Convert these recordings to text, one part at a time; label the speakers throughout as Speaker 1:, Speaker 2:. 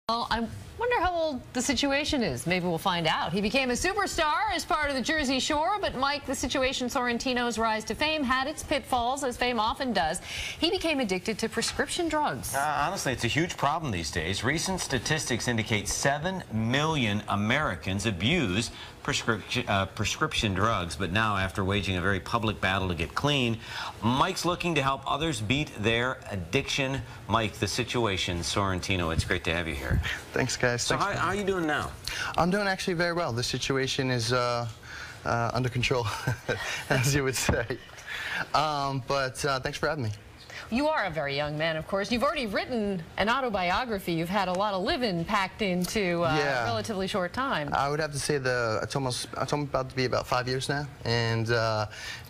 Speaker 1: Well, I wonder how old the Situation is. Maybe we'll find out. He became a superstar as part of the Jersey Shore, but Mike, the Situation Sorrentino's rise to fame had its pitfalls, as fame often does. He became addicted to prescription drugs.
Speaker 2: Honestly, it's a huge problem these days. Recent statistics indicate 7 million Americans abuse prescription drugs, but now, after waging a very public battle to get clean, Mike's looking to help others beat their addiction. Mike, the Situation Sorrentino, it's great to have you here.
Speaker 3: Thanks, guys.
Speaker 2: So how are you doing now?
Speaker 3: I'm doing actually very well. The situation is under control, as you would say. Thanks for having me.
Speaker 1: You are a very young man, of course. You've already written an autobiography. You've had a lot of living packed into a relatively short time.
Speaker 3: I would have to say it's almost about to be about 5 years now, and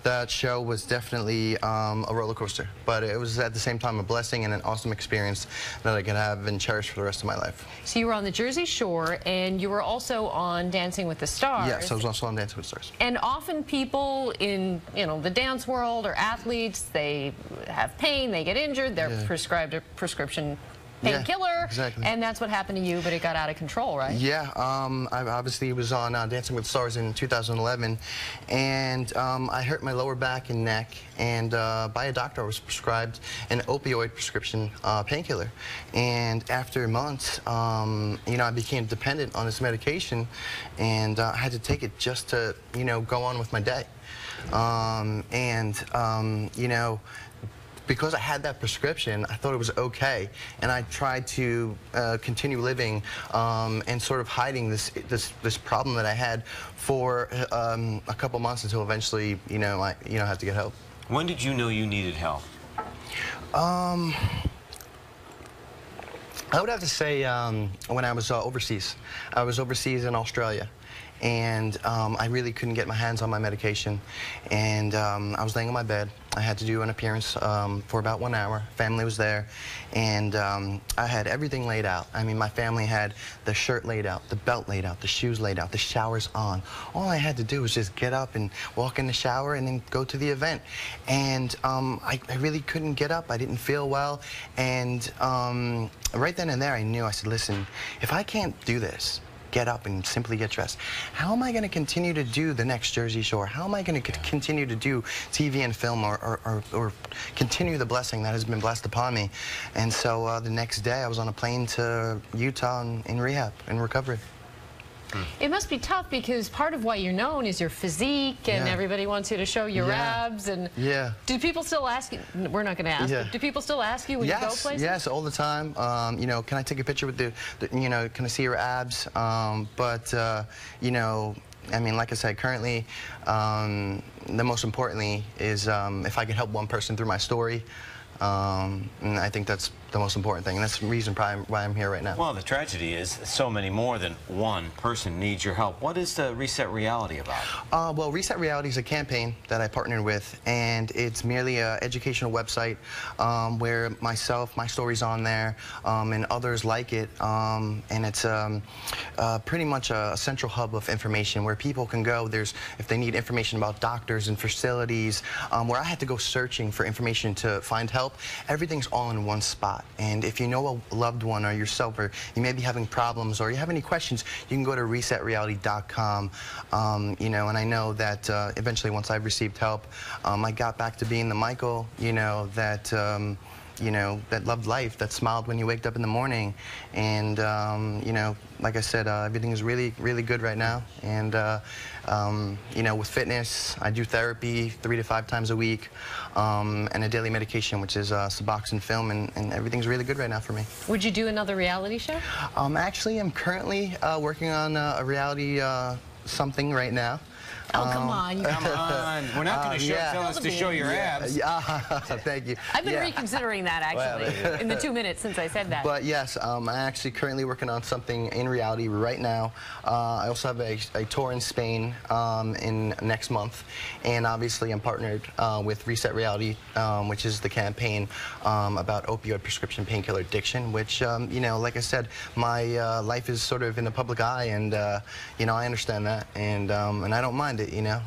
Speaker 3: that show was definitely a roller coaster, but it was at the same time a blessing and an awesome experience that I can have and cherish for the rest of my life.
Speaker 1: So you were on the Jersey Shore, and you were also on Dancing with the Stars.
Speaker 3: Yes, I was also on Dancing with the Stars.
Speaker 1: And often people in the dance world or athletes, they have pain, they get injured, they're prescribed a prescription painkiller,
Speaker 3: exactly.
Speaker 1: And that's what happened to you, but it got out of control, right?
Speaker 3: Yeah, I obviously was on Dancing with the Stars in 2011, and I hurt my lower back and neck, and by a doctor I was prescribed an opioid prescription painkiller. And after months, I became dependent on this medication, and I had to take it just to, go on with my day. Because I had that prescription, I thought it was okay, and I tried to continue living and sort of hiding this problem that I had for a couple months until eventually, I had to get help.
Speaker 2: When did you know you needed help?
Speaker 3: I would have to say when I was overseas. I was overseas in Australia, and I really couldn't get my hands on my medication, and I was laying on my bed. I had to do an appearance for about 1 hour. Family was there, and I had everything laid out. I mean, my family had the shirt laid out, the belt laid out, the shoes laid out, the shower's on. All I had to do was just get up and walk in the shower and then go to the event. And I really couldn't get up. I didn't feel well, and right then and there I knew. I said, listen, if I can't do this, get up and simply get dressed, how am I going to continue to do the next Jersey Shore? How am I going to continue to do TV and film or continue the blessing that has been blessed upon me? And so the next day I was on a plane to Utah in rehab, in recovery.
Speaker 1: It must be tough because part of why you're known is your physique, and everybody wants you to show your abs. And do people still ask you? We're not going to ask. But do people still ask you when you go places? Yes,
Speaker 3: all the time. Can I take a picture with can I see your abs? I mean, like I said, currently, the most importantly is if I can help one person through my story. And I think that's the most important thing, and that's the reason why I'm here right now.
Speaker 2: Well, the tragedy is so many more than one person needs your help. What is the Reset Reality about?
Speaker 3: Well, Reset Reality is a campaign that I partnered with, and it's merely an educational website where my story's on there, and others like it, and it's pretty much a central hub of information where people can go. If they need information about doctors and facilities, where I had to go searching for information to find help, everything's all in one spot. And if you know a loved one or yourself, or you may be having problems, or you have any questions, you can go to resetreality.com. And I know that eventually, once I've received help, I got back to being the Michael, that loved life, that smiled when you waked up in the morning. And, like I said, everything is really, really good right now. And, with fitness, I do therapy 3 to 5 times a week, and a daily medication, which is Suboxone film, and everything's really good right now for me.
Speaker 1: Would you do another reality show?
Speaker 3: Actually, I'm currently working on a reality something right now.
Speaker 1: Oh, come on.
Speaker 2: Come on. We're not going to tell us to show your abs.
Speaker 3: Thank you.
Speaker 1: I've been reconsidering that, actually, in the 2 minutes since I said that.
Speaker 3: But yes, I'm actually currently working on something in reality right now. I also have a tour in Spain in next month. And obviously, I'm partnered with Reset Reality, which is the campaign about opioid prescription painkiller addiction, which, like I said, my life is sort of in the public eye, and, I understand that, and I don't mind. beyond it, you know.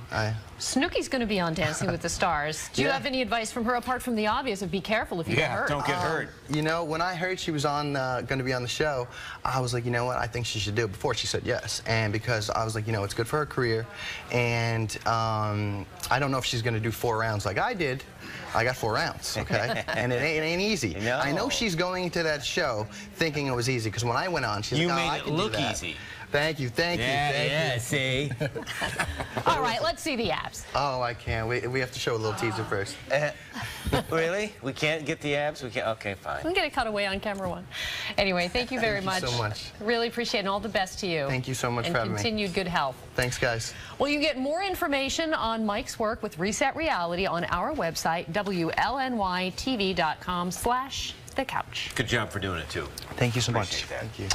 Speaker 1: Snooki's going to be on Dancing with the Stars. Do you have any advice from her apart from the obvious of be careful if you get hurt?
Speaker 2: Don't get hurt.
Speaker 3: You know, when I heard she was on going to be on the show, I was like, you know what, I think she should do it. Before she said yes, and because I was like, you know, it's good for her career, and I don't know if she's going to do 4 rounds like I did. I got 4 rounds, okay? And it ain't easy.
Speaker 2: No.
Speaker 3: I know she's going into that show thinking it was easy, because when I went on, she's like, oh, I can do that.
Speaker 2: You made it look easy.
Speaker 3: Thank you, thank you.
Speaker 2: See?
Speaker 1: All right, let's see the abs.
Speaker 3: Oh, I can't. We have to show a little teaser first.
Speaker 2: Really? We can't get the abs? We can't? Okay, fine.
Speaker 1: We can get it cut away on camera 1. Anyway, thank you very much.
Speaker 3: Thank you so much.
Speaker 1: Really appreciate it, and all the best to you.
Speaker 3: Thank you so much for having me.
Speaker 1: And continued good health.
Speaker 3: Thanks, guys.
Speaker 1: Well, you get more information on Mike's work with Reset Reality on our website, WLNYTV.com/thecouch.
Speaker 2: Good job for doing it, too.
Speaker 3: Thank you so much.
Speaker 2: Appreciate that.
Speaker 3: Thank you.